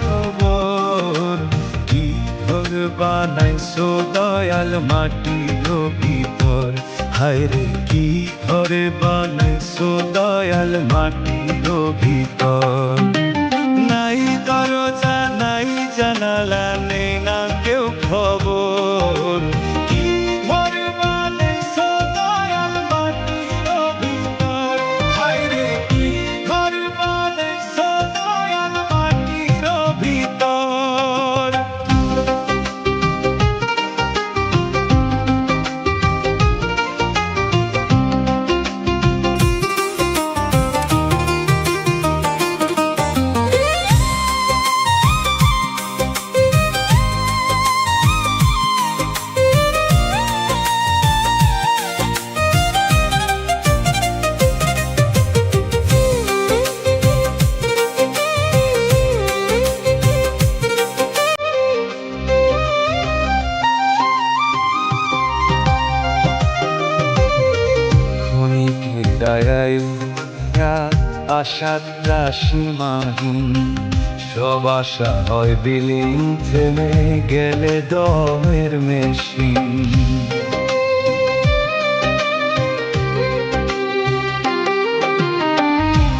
খবর, কি ঘর বানাইছো দয়াল মাটির ভিতর। হায়রে কি ঘর বানাইছো দয়াল মাটির ভিতর। নাই দরজা নাই জানালা, নেই না কেউ খবর, কি ঘর বানাইছো দয়াল মাটির ভিতর। হায়রে কি ঘর বানাইছো দয়াল মাটির ভিতর। আশার রাশিমাহীন, সব আশা হয় বিলীন, থেমে গেলে দমের মেশিন।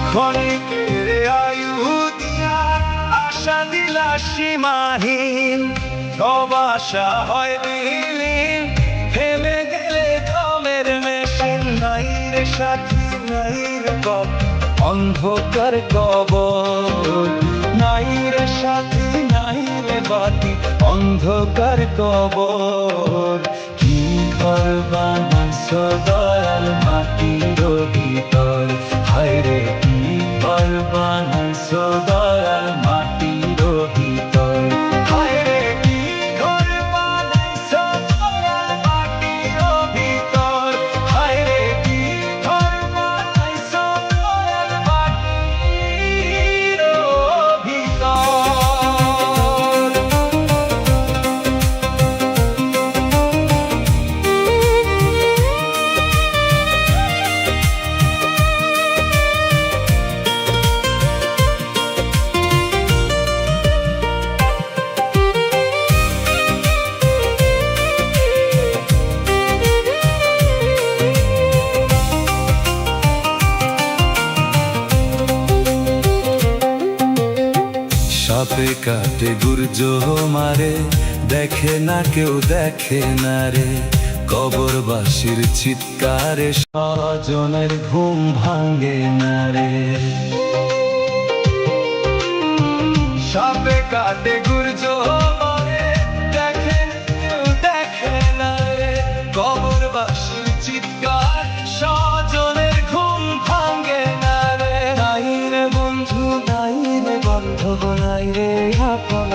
ক্ষণিকের আয়ু দিয়া আশা দিলা সীমাহীন, সব আশা হয় বিলীন, থেমে গেলে দমের মেশিন। নাই রে সাথী নাই রে গপ, অন্ধকার কবর। নাই রে সাথী নাই রে বাতি, অন্ধকার কবর। কি ঘর বানাইছো দয়াল মাটির ভিতর। হায়রে কি ঘর বানাইছো দয়াল মাটির ভিতর। হায়রে কি ঘর বানাইছো দয়াল মাটির ভিতর। হায়রে কি ঘর বানাইছো দয়াল মাটির ভিতর। সাপে কাটে গুর্জ মারে, দেখে না কেউ দেখে না রে, কবরবাসীর চিৎকারে স্বজনের ঘুম ভাঙে না রে। সাপে কাটে গুর্জ মারে, দেখে না কেউ দেখে না রে, কবরবাসীর চিৎকার স্বজনের ঘুম ভাঙে না রে। নাই রে বন্ধু নাই রে বান্ধব, নাই রে আপন,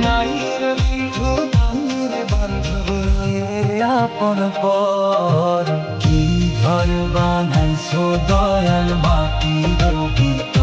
নাই রে বন্ধু নাই রে বান্ধব, নাই রে আপন। কি ঘর বানাইছো দয়াল মাটির ভিতর।